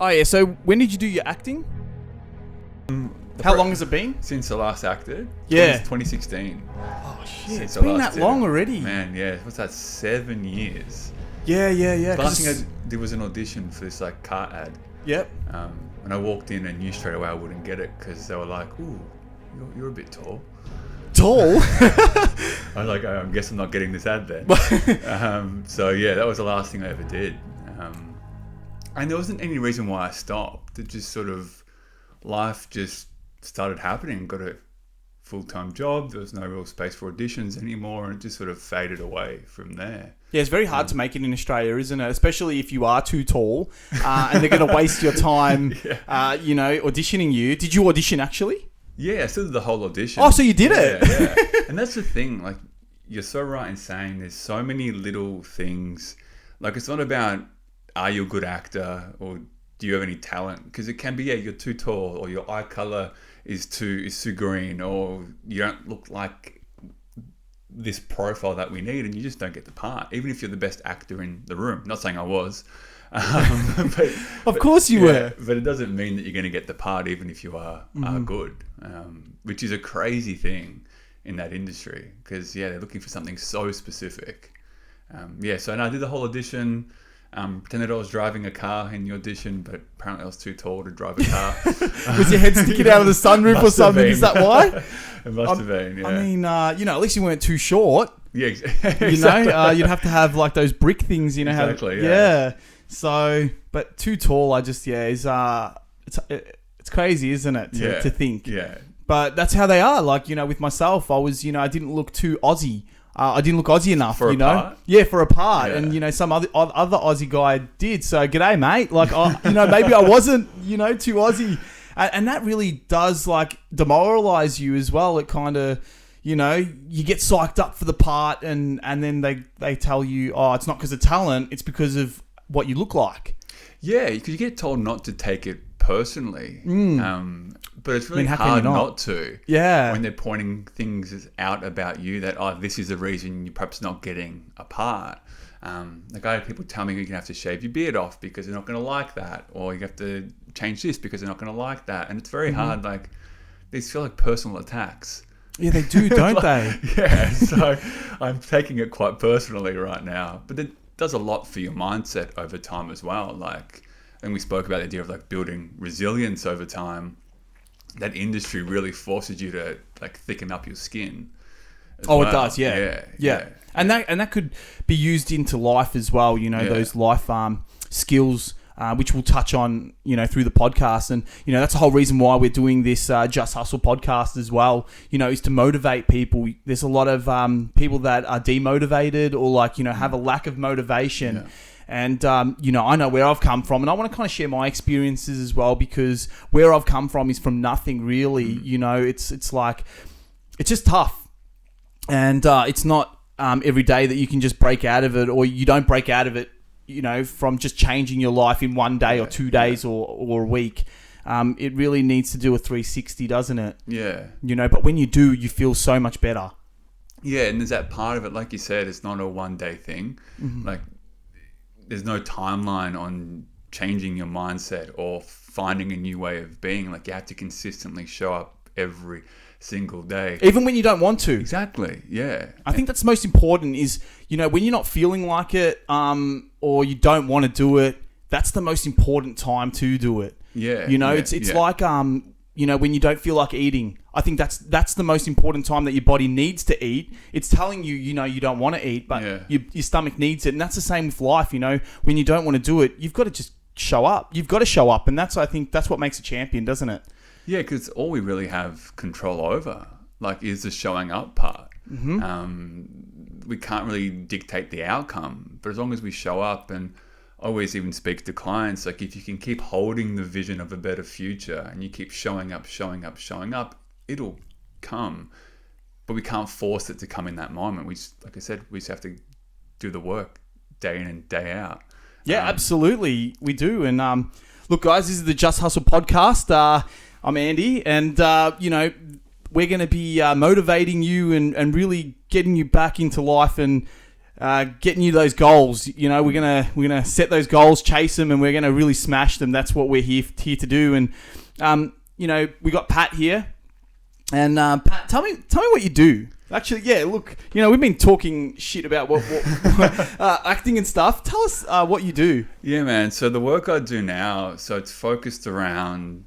Oh yeah, so when did you do your acting? How long has it been? Since I last acted? Yeah. 2016. Oh shit, Since it's I been last that did long it. already. Man, yeah. What's that, 7 years? Yeah. The last thing I did was an audition for this like car ad. Yep. When I walked in, I knew straight away I wouldn't get it because they were like, ooh, you're a bit tall. Tall? I was like, I guess I'm not getting this ad then. So yeah, that was the last thing I ever did. And there wasn't any reason why I stopped. It just sort of, life just started happening. Got a full-time job. There was no real space for auditions anymore, and it just sort of faded away from there. Yeah, it's very hard to make it in Australia, isn't it? Especially if you are too tall, and they're going to waste your time, auditioning you. Did you audition actually? Yeah, I still did the whole audition. Oh, so you did it? Yeah. And that's the thing. Like, you're so right in saying there's so many little things. Like, it's not about, are you a good actor or do you have any talent? Because it can be, you're too tall, or your eye color is too green, or you don't look like this profile that we need, and you just don't get the part, even if you're the best actor in the room. Not saying I was. Of course you were. But it doesn't mean that you're going to get the part, even if you are good, which is a crazy thing in that industry, because they're looking for something so specific. So I did the whole audition. Pretended I was driving a car in the audition, but apparently I was too tall to drive a car. Was your head sticking out of the sunroof or something? Is that why? It must have been, yeah. I mean, at least you weren't too short. Yeah, exactly. You'd have to have like those brick things, Exactly, yeah. So, but too tall, it's crazy, isn't it, to think? Yeah. But that's how they are. Like, with myself, I was, I didn't look too Aussie. I didn't look Aussie enough, for a part? Yeah, for a part. Yeah. And, some other Aussie guy did. So, g'day, mate. Like, maybe I wasn't, too Aussie. And that really does, like, demoralize you as well. It kind of, you get psyched up for the part and then they tell you, oh, it's not because of talent. It's because of what you look like. Yeah, because you get told not to take it personally. But it's really hard not to. Yeah. When they're pointing things out about you that, this is the reason you're perhaps not getting a part. Like, I had people tell me you're going to have to shave your beard off because they're not going to like that. Or you have to change this because they're not going to like that. And it's very hard. Like, these feel like personal attacks. Yeah, they do, don't they? Yeah, so I'm taking it quite personally right now. But it does a lot for your mindset over time as well. Like, and we spoke about the idea of like building resilience over time. That industry really forces you to like thicken up your skin. It does, yeah. And that could be used into life as well. Those life skills, which we'll touch on, through the podcast. And that's the whole reason why we're doing this Just Hustle podcast as well. Is to motivate people. There's a lot of people that are demotivated or like have a lack of motivation. Yeah. And, I know where I've come from, and I want to kind of share my experiences as well, because where I've come from is from nothing really. It's like, it's just tough. And it's not every day that you can just break out of it, or you don't break out of it, from just changing your life in one day or 2 days or a week. It really needs to do a 360, doesn't it? Yeah. But when you do, you feel so much better. Yeah, and there's that part of it, like you said, it's not a one-day thing. Like, there's no timeline on changing your mindset or finding a new way of being. Like, you have to consistently show up every single day. Even when you don't want to. Exactly, yeah. I think that's most important is, when you're not feeling like it or you don't want to do it, that's the most important time to do it. Yeah. It's like, when you don't feel like eating. I think that's the most important time that your body needs to eat. It's telling you, you don't want to eat, but your stomach needs it. And that's the same with life, when you don't want to do it, you've got to just show up. You've got to show up. And I think that's what makes a champion, doesn't it? Yeah, because all we really have control over, like, is the showing up part. We can't really dictate the outcome, but as long as we show up, and I always even speak to clients, like, if you can keep holding the vision of a better future and you keep showing up, it'll come. But we can't force it to come in that moment. Like I said, we just have to do the work day in and day out. Yeah, absolutely. We do. And look, guys, this is the Just Hustle podcast. I'm Andy, and we're going to be motivating you and really getting you back into life and getting you those goals. You know, we're gonna set those goals, chase them, and we're gonna really smash them. That's what we're here to do. And you know, we got Pat here, and Pat, tell me what you do. Actually, yeah, look, you know, we've been talking shit about what acting and stuff. Tell us what you do. Yeah, man. So the work I do now, so it's focused around,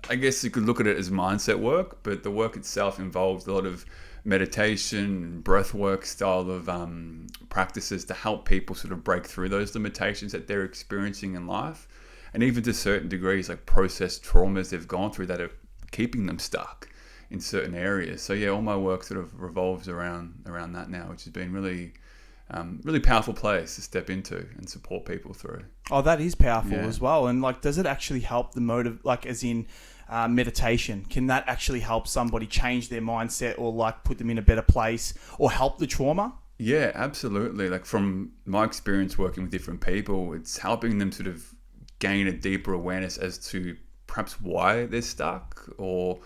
I guess you could look at it as mindset work, but the work itself involves a lot of meditation, breath work style of practices to help people sort of break through those limitations that they're experiencing in life. And even to certain degrees, like processed traumas they've gone through that are keeping them stuck in certain areas. So yeah, all my work sort of revolves around that now, which has been really powerful place to step into and support people through. Oh, that is powerful as well. And like, does it actually help the motive, like as in meditation? Can that actually help somebody change their mindset or like put them in a better place or help the trauma? Yeah, absolutely. Like from my experience working with different people, it's helping them sort of gain a deeper awareness as to perhaps why they're stuck or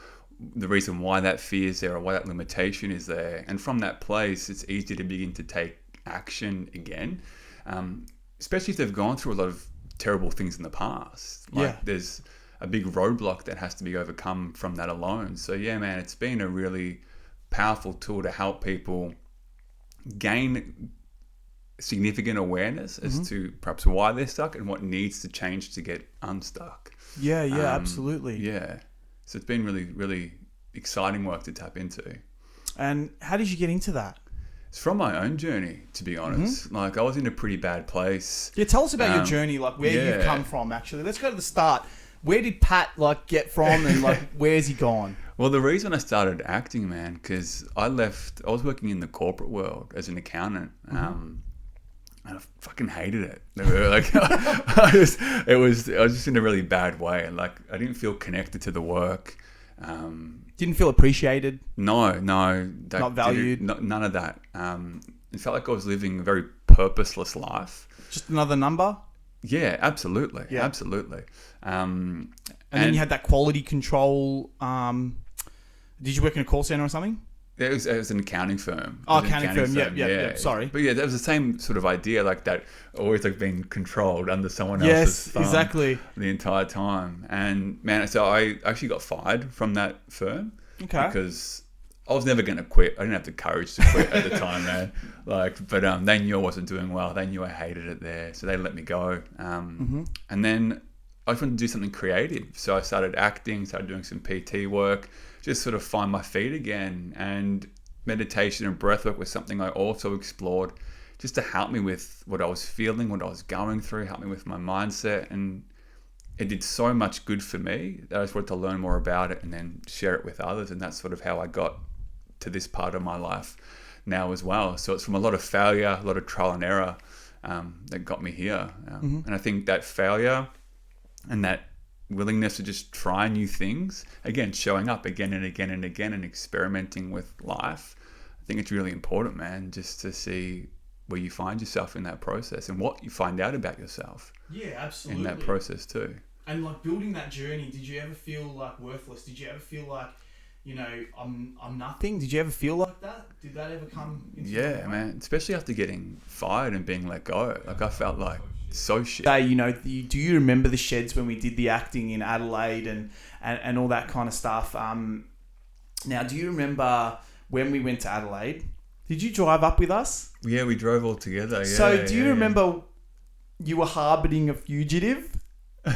the reason why that fear is there or why that limitation is there. And from that place, it's easy to begin to take action again, especially if they've gone through a lot of terrible things in the past. Like there's a big roadblock that has to be overcome from that alone. So yeah, man, it's been a really powerful tool to help people gain significant awareness as to perhaps why they're stuck and what needs to change to get unstuck. Yeah, absolutely. Yeah. So it's been really, really exciting work to tap into. And how did you get into that? It's from my own journey, to be honest. Like I was in a pretty bad place. Yeah, tell us about your journey, like where you've come from actually. Let's go to the start. Where did Pat like get from and like where's he gone? Well, the reason I started acting, man, because I was working in the corporate world as an accountant. And I fucking hated it. Like, I was just in a really bad way. Like, I didn't feel connected to the work. Didn't feel appreciated? No. Not valued? None of that. It felt like I was living a very purposeless life. Just another number? Yeah, absolutely. Yeah. Absolutely. And then you had that quality control. Did you work in a call center or something? It was an accounting firm. Oh, accounting firm. Yeah. Sorry. But yeah, that was the same sort of idea, like that always like being controlled under someone else's thumb. Exactly. The entire time. And man, so I actually got fired from that firm. Okay. Because I was never going to quit. I didn't have the courage to quit at the time, man. But they knew I wasn't doing well. They knew I hated it there, so they let me go. And then I just wanted to do something creative, so I started acting, started doing some PT work, just sort of find my feet again. And meditation and breathwork was something I also explored just to help me with what I was feeling, what I was going through, help me with my mindset. And it did so much good for me that I just wanted to learn more about it and then share it with others. And that's sort of how I got to this part of my life now as well. So it's from a lot of failure, a lot of trial and error that got me here. And I think that failure and that willingness to just try new things, again, showing up again and again and again and experimenting with life, I think it's really important, man, just to see where you find yourself in that process and what you find out about yourself. Yeah, absolutely. In that process too. And like building that journey, did you ever feel like worthless? Did you ever feel like, you know, I'm nothing? Did you ever feel like that? Did that ever come into your mind? Man, especially after getting fired and being let go. Like I felt like so shit. You know, do you remember the sheds when we did the acting in Adelaide and all that kind of stuff? Now, do you remember when we went to Adelaide? Did you drive up with us? Yeah, we drove all together. Yeah, so do you remember you were harboring a fugitive?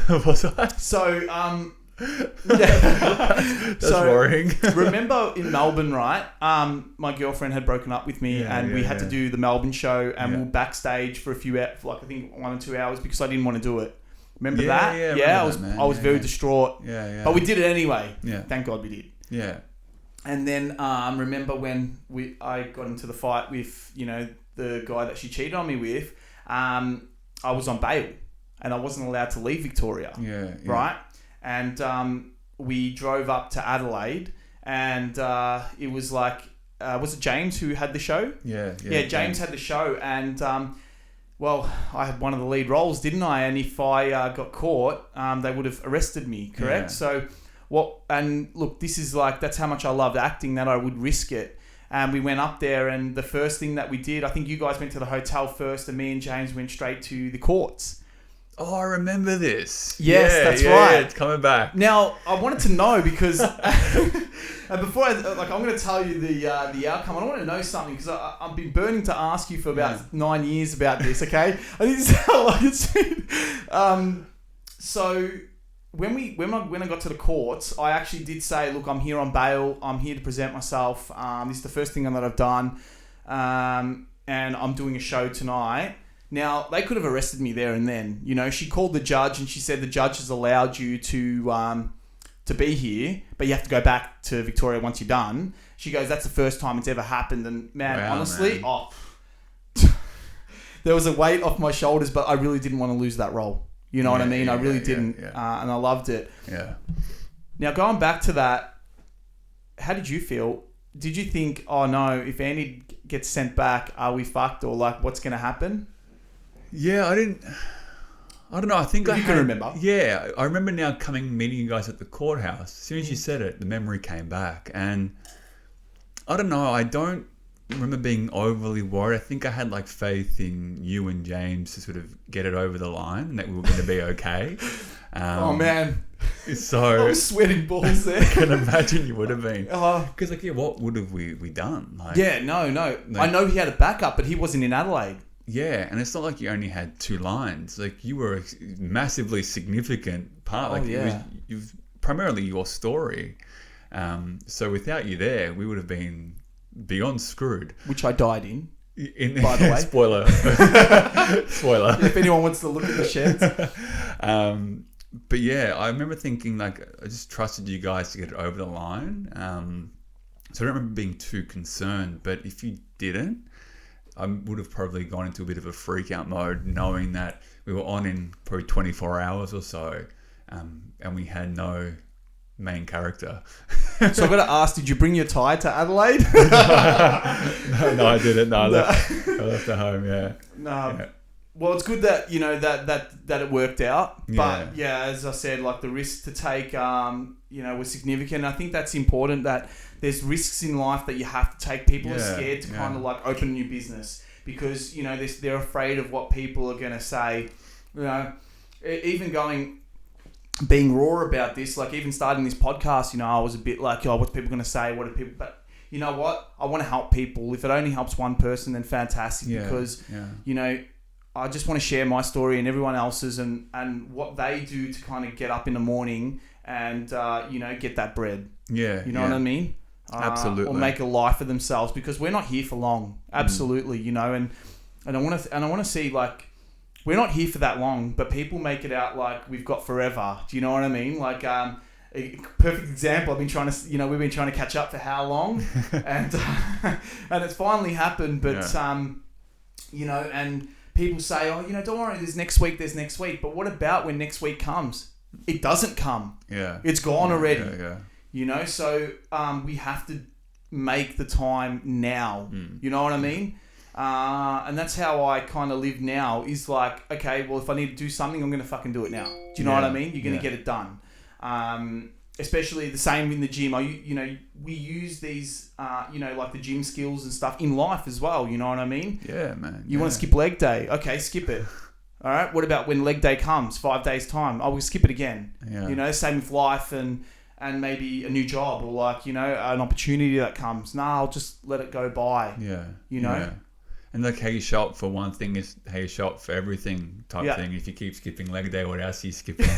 Was I? So, That's worrying. Remember in Melbourne, right? My girlfriend had broken up with me and we had to do the Melbourne show and we were backstage for a few hours, like I think 1 or 2 hours because I didn't want to do it. Remember that? Yeah, I was very distraught. Yeah. But we did it anyway. Yeah. Thank God we did. Yeah. And then remember when I got into the fight with, you know, the guy that she cheated on me with, I was on bail and I wasn't allowed to leave Victoria. Yeah. Right? And we drove up to Adelaide and it was like, was it James who had the show? Yeah, James had the show and, well, I had one of the lead roles, didn't I? And if I got caught, they would have arrested me, correct? Yeah. So, and look, this is like, that's how much I loved acting, that I would risk it. And we went up there, and the first thing that we did, I think you guys went to the hotel first, and me and James went straight to the courts. Oh, I remember this. Yes, that's right. Yeah, it's coming back. Now, I wanted to know because and before I'm going to tell you the outcome. I want to know something because I've been burning to ask you for about 9 years about this. Okay, I think this is how long it's been. So when I got to the courts, I actually did say, look, I'm here on bail. I'm here to present myself. This is the first thing that I've done, and I'm doing a show tonight. Now, they could have arrested me there and then. You know, she called the judge and she said the judge has allowed you to be here, but you have to go back to Victoria once you're done. She goes, that's the first time it's ever happened. And honestly, there was a weight off my shoulders, but I really didn't want to lose that role. You know what I mean? I really didn't. And I loved it. Yeah. Now, going back to that, how did you feel? Did you think, oh no, if Andy gets sent back, are we fucked? Or like, what's going to happen? Yeah, I don't know. I think you can remember. Yeah, I remember now meeting you guys at the courthouse. As soon as you said it, the memory came back. And I don't know. I don't remember being overly worried. I think I had like faith in you and James to sort of get it over the line and that we were going to be okay. Oh, man. So I was sweating balls there. I can imagine you would have been. Because what would have we done? Like, no. I know he had a backup, but he wasn't in Adelaide. Yeah, and it's not like you only had 2 lines. Like, you were a massively significant part. It was primarily your story. So without you there, we would have been beyond screwed. Which I died in by the way. Spoiler. Spoiler. If anyone wants to look at the sheds. But yeah, I remember thinking, like, I just trusted you guys to get it over the line. So I don't remember being too concerned. But if you didn't, I would have probably gone into a bit of a freak out mode, knowing that we were on in probably 24 hours or so, and we had no main character. So I've got to ask, did you bring your tie to Adelaide? No, I didn't. No, I left at home, yeah. No. Yeah. Well, it's good that, that it worked out. But as I said, like, the risk to take, was significant. I think that's important, that there's risks in life that you have to take. People are scared to kind of like open a new business because, they're afraid of what people are going to say. Even being raw about this, like even starting this podcast, I was a bit like, what's people going to say? What are people... But you know what? I want to help people. If it only helps one person, then fantastic. Because, I just want to share my story and everyone else's and what they do to kind of get up in the morning and, get that bread. Yeah. You know what I mean? Absolutely. Or make a life for themselves, because we're not here for long. Absolutely. And I want to see, like, we're not here for that long, but people make it out like we've got forever. Do you know what I mean? Like, a perfect example. We've been trying to catch up for how long, and it's finally happened. But and people say, don't worry, there's next week. But what about when next week comes? It doesn't come. Yeah, it's gone already. Yeah. So we have to make the time now. You know what I mean? And that's how I kind of live now, is like, okay, well, if I need to do something, I'm going to fucking do it now. Do you know what I mean? You're going to get it done. Especially the same in the gym. We use these, like the gym skills and stuff in life as well. You know what I mean? Yeah, man. You want to skip leg day? Okay, skip it. All right. What about when leg day comes, 5 days time? I will skip it again. Yeah. Same with life and maybe a new job or like, an opportunity that comes. I'll just let it go by. Yeah. Yeah. And like how you show up for one thing is how you show up for everything type thing. If you keep skipping leg day, what else are you skipping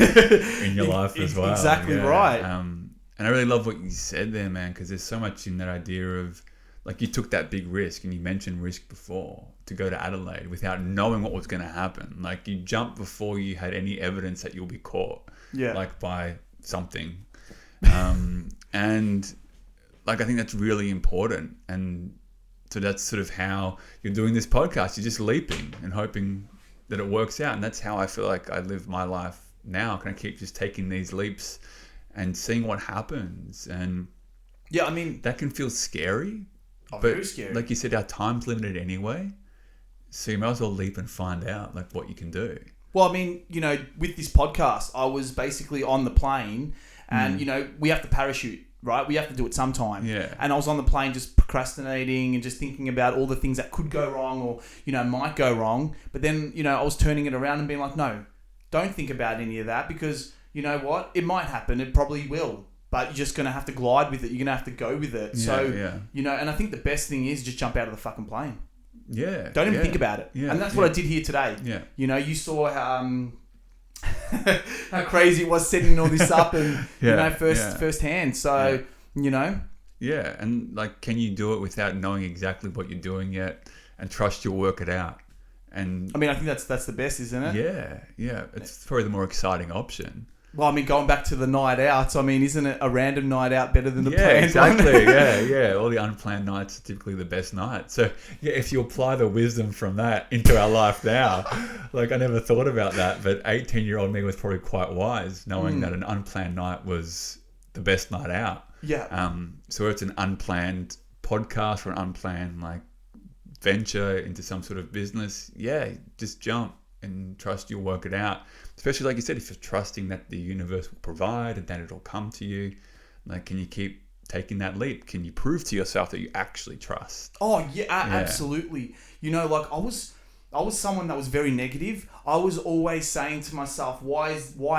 in your life as well? Exactly right. And I really love what you said there, man, because there's so much in that idea of, like, you took that big risk, and you mentioned risk before, to go to Adelaide without knowing what was going to happen. Like, you jumped before you had any evidence that you'll be caught, like by something. And like, I think that's really important. And so that's sort of how you're doing this podcast. You're just leaping and hoping that it works out. And that's how I feel like I live my life now. Can I keep just taking these leaps and seeing what happens? And that can feel scary. But very scary. Like you said, our time's limited anyway. So you might as well leap and find out like what you can do. Well, with this podcast, I was basically on the plane and, we have to parachute. right? We have to do it sometime. Yeah. And I was on the plane just procrastinating and just thinking about all the things that could go wrong or, might go wrong. But then, I was turning it around and being like, no, don't think about any of that because you know what? It might happen. It probably will. But you're just going to have to glide with it. You're going to have to go with it. And I think the best thing is just jump out of the fucking plane. Yeah. Don't even think about it. Yeah. And that's what I did here today. Yeah. You saw how crazy it was setting all this up and, firsthand. So, Yeah. And like, can you do it without knowing exactly what you're doing yet and trust you'll work it out? And I mean, I think that's the best, isn't it? Yeah. Yeah. It's probably the more exciting option. Well, I mean, going back to the night out, I mean, isn't it a random night out better than the planned one? Exactly. Yeah. All the unplanned nights are typically the best nights. So, if you apply the wisdom from that into our life now, like I never thought about that, but 18-year-old me was probably quite wise, knowing that an unplanned night was the best night out. Yeah. So it's an unplanned podcast or an unplanned venture into some sort of business. Yeah, just jump and trust you'll work it out. Especially like you said, if you're trusting that the universe will provide and that it'll come to you, can you keep taking that leap? Can you prove to yourself that you actually trust? Oh yeah, absolutely. I was someone that was very negative. I was always saying to myself, why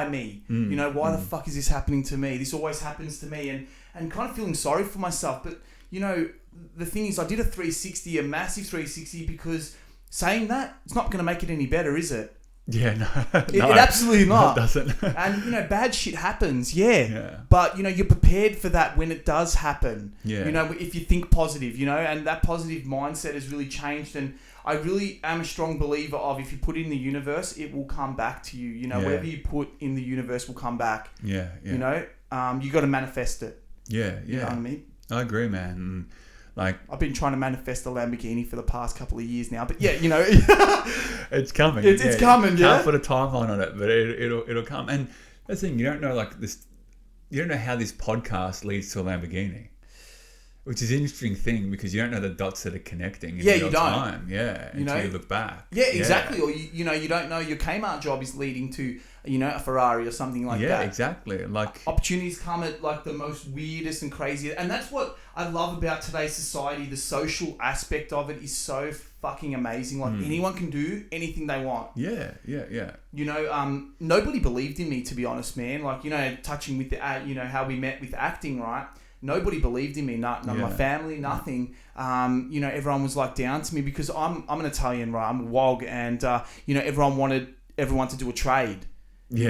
me? Why the fuck is this happening to me? This always happens to me, and kind of feeling sorry for myself. But the thing is, I did a 360, a massive 360, because saying that, it's not going to make it any better, is it? Yeah, no. It absolutely not. No, it doesn't. And, bad shit happens, yeah. But, you're prepared for that when it does happen. Yeah. If you think positive, and that positive mindset has really changed. And I really am a strong believer of if you put it in the universe, it will come back to you. Whatever you put in the universe will come back. Yeah. You got to manifest it. Yeah. You know what I mean? I agree, man. I've been trying to manifest a Lamborghini for the past couple of years now, but it's coming. It's coming. Yeah, can't put a timeline on it, but it'll come. And that's the thing, you don't know you don't know how this podcast leads to a Lamborghini, which is an interesting thing because you don't know the dots that are connecting in real time. Yeah, until you look back. Yeah, exactly. Or you don't know your Kmart job is leading to a Ferrari or something like that. Yeah, exactly. Opportunities come at the most weirdest and craziest, and that's what I love about today's society. The social aspect of it is so fucking amazing. Anyone can do anything they want. Yeah. Nobody believed in me, to be honest, man. Touching with the how we met with acting, right? Nobody believed in me. None of my family, nothing. Everyone was down to me because I'm an Italian, right? I'm a WOG, and everyone wanted everyone to do a trade. They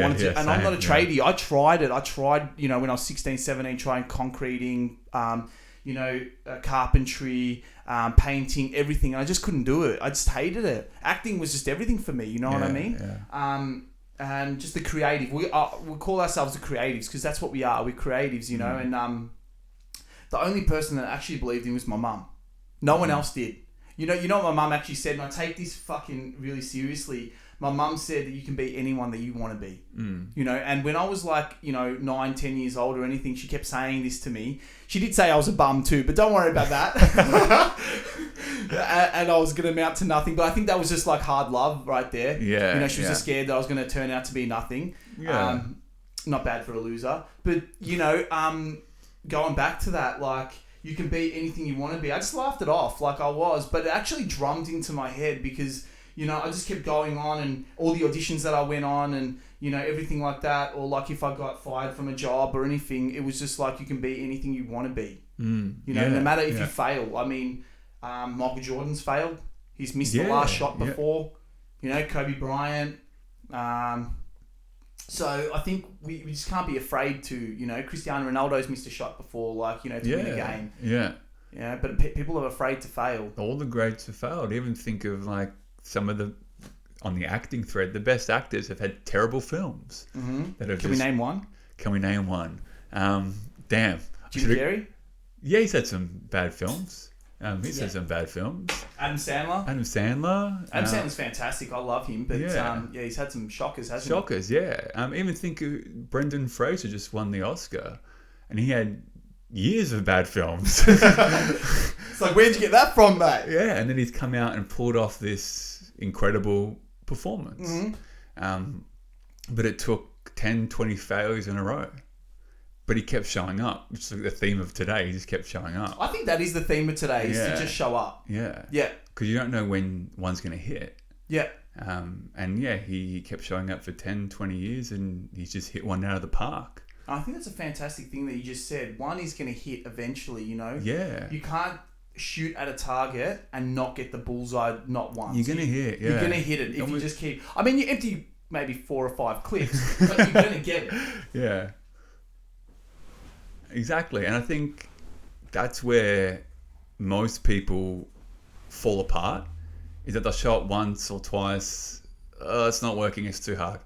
wanted to, and I'm not a tradie. I tried it. When I was 16, 17, trying concreting, carpentry, painting, everything. And I just couldn't do it. I just hated it. Acting was just everything for me. You know what I mean? Yeah. And just the creative. We call ourselves the creatives because that's what we are. We're creatives, And the only person that actually believed in was my mum. No one else did. You know what my mum actually said, and I take this fucking really seriously. My mum said that you can be anyone that you want to be, and when I was 9, 10 years old or anything, she kept saying this to me. She did say I was a bum too, but don't worry about that. And I was going to amount to nothing, but I think that was just hard love right there. Yeah. She was just scared that I was going to turn out to be nothing. Yeah. Not bad for a loser, but going back to that, you can be anything you want to be. I just laughed it off I was, but it actually drummed into my head because I just kept going on and all the auditions that I went on and, everything like that. Or if I got fired from a job or anything, it was just you can be anything you want to be. No matter if you fail. I mean, Michael Jordan's failed. He's missed the last shot before. Kobe Bryant. So I think we just can't be afraid to, Cristiano Ronaldo's missed a shot before, to win a game. Yeah. Yeah, but people are afraid to fail. All the greats have failed. Even think of some of on the acting thread, the best actors have had terrible films. Mm-hmm. Can we name one? Can we name one? Damn. Jim Carrey? Yeah, he's had some bad films. He's had some bad films. Adam Sandler? Adam Sandler's fantastic. I love him. But he's had some shockers, hasn't he? Shockers, yeah. Even think of Brendan Fraser just won the Oscar. And he had years of bad films. It's where'd you get that from, mate? Yeah, and then he's come out and pulled off this incredible performance. Mm-hmm. But it took 10, 20 failures in a row. But he kept showing up, which is like the theme of today. He just kept showing up. I think that is the theme of today, is to just show up. Yeah. Yeah. Because you don't know when one's going to hit. Yeah. And yeah, he kept showing up for 10, 20 years and he's just hit one out of the park. I think that's a fantastic thing that you just said. One is going to hit eventually, you know? Yeah. You can't shoot at a target and not get the bullseye not once. You're going to hit, yeah. You're going to hit it if you just keep... I mean, you empty maybe 4 or 5 clips, but you're going to get it. Yeah. Exactly. And I think that's where most people fall apart, is that they'll show up once or twice. It's not working. It's too hard.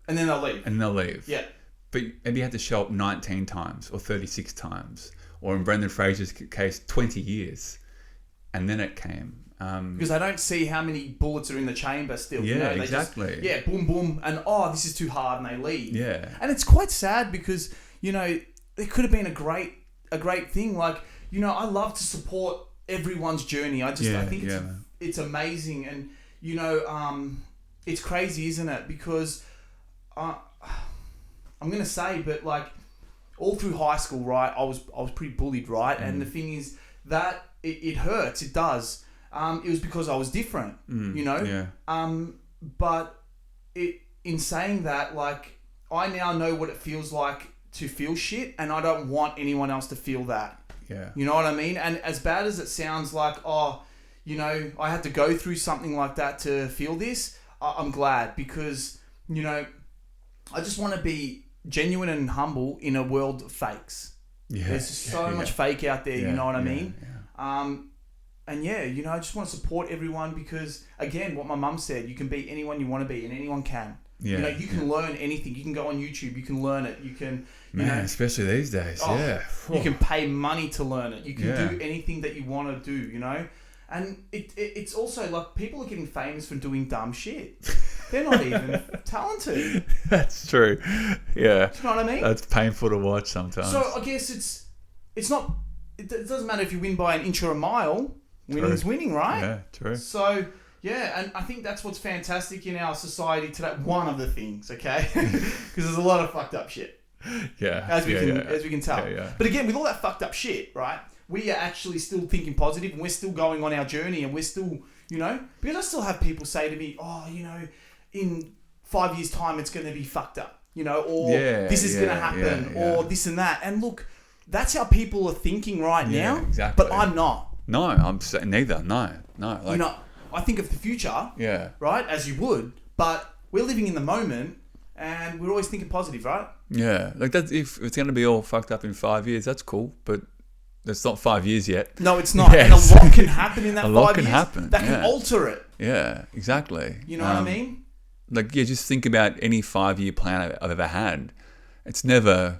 And then they'll leave. Yeah. But maybe you had to show up 19 times or 36 times. Or in Brendan Fraser's case, 20 years. And then it came. Because they don't see how many bullets are in the chamber still. Yeah, you know? They exactly. Just, boom, boom. And, this is too hard. And they leave. Yeah. And it's quite sad because, you know, it could have been a great thing. Like, you know, I love to support everyone's journey. I think it's amazing. And, you know, it's crazy, isn't it? Because I'm going to say, but like all through high school, right, I was pretty bullied, right? And the thing is that it hurts. It does. It was because I was different, you know? Yeah. But in saying that, like, I now know what it feels like to feel shit, and I don't want anyone else to feel that. Yeah. You know what I mean? And as bad as it sounds like, you know, I had to go through something like that to feel this, I'm glad, because, you know, I just want to be genuine and humble in a world of fakes. Yeah. There's so much fake out there, you know what I mean? Yeah. And yeah, you know, I just want to support everyone because, again, what my mum said, you can be anyone you want to be and anyone can. Yeah, you know, you can learn anything. You can go on YouTube. You can learn it. You can, you know, especially these days. You can pay money to learn it. You can do anything that you want to do. You know, and it's also like people are getting famous for doing dumb shit. They're not even talented. That's true. Yeah, do you know what I mean? That's painful to watch sometimes. So I guess it's not. It doesn't matter if you win by an inch or a mile. Winning's winning, right? Yeah, true. So. Yeah, and I think that's what's fantastic in our society today. One of the things, okay? Because there's a lot of fucked up shit. Yeah. As we can tell. Yeah. But again, with all that fucked up shit, right? We are actually still thinking positive and we're still going on our journey and we're still, you know, because I still have people say to me, you know, in 5 years' time it's going to be fucked up, you know, or this is going to happen or this and that. And look, that's how people are thinking right now. Exactly. But I'm not. No, I'm neither. No. Like, you know, I think of the future, right, as you would, but we're living in the moment and we're always thinking positive, right? Yeah, like that's if it's going to be all fucked up in 5 years, that's cool, but it's not 5 years yet. No, it's not. And a lot can happen in that 5 years. A lot can happen. That can alter it. Yeah, exactly. You know what I mean? Like, just think about any 5-year plan I've ever had. It's never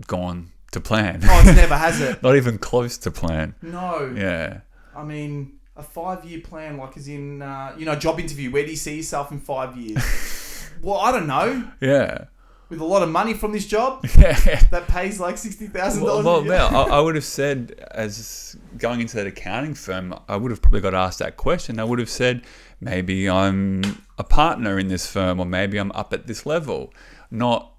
gone to plan. Oh, it never has it. Not even close to plan. No. Yeah. I mean, a 5-year plan, like as in, you know, job interview. Where do you see yourself in 5 years? Well, I don't know. Yeah. With a lot of money from this job that pays like $60,000 a year. Well, I would have said, as going into that accounting firm, I would have probably got asked that question. I would have said, maybe I'm a partner in this firm, or maybe I'm up at this level. Not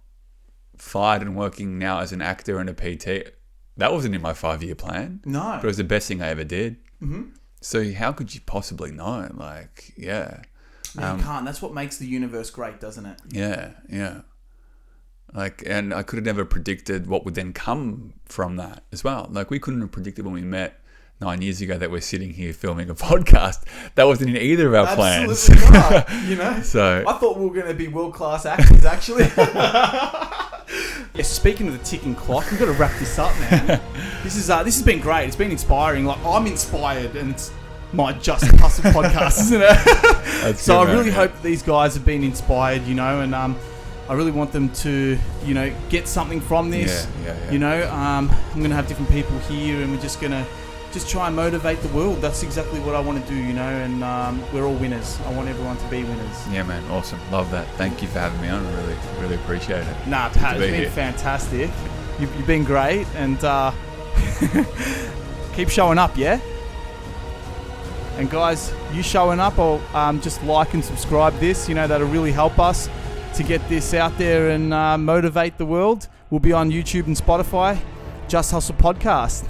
fired and working now as an actor and a PT. That wasn't in my 5-year plan. No. But it was the best thing I ever did. Mm-hmm. So how could you possibly know? Like, yeah. You can't. That's what makes the universe great, doesn't it? Yeah. Like, and I could have never predicted what would then come from that as well. Like, we couldn't have predicted when we met 9 years ago that we're sitting here filming a podcast. That wasn't in either of our plans. Absolutely not, you know? So I thought we were going to be world-class actors, actually. Speaking of the ticking clock, we've got to wrap this up, man. This has been great. It's been inspiring. Like, I'm inspired, and it's my Just Hustle podcast, isn't it? So I really hope that these guys have been inspired, you know, and I really want them to, you know, get something from this. Yeah. You know, I'm going to have different people here, and we're just going to try and motivate the world. That's exactly what I want to do, you know, and we're all winners. I want everyone to be winners. Yeah, man. Awesome. Love that. Thank you for having me on. I really appreciate it. Nah, Pat, it's been fantastic. You've been great, and keep showing up, yeah? And guys, you showing up, or just like and subscribe this, you know, that'll really help us to get this out there and motivate the world. We'll be on YouTube and Spotify. Just Hustle Podcast.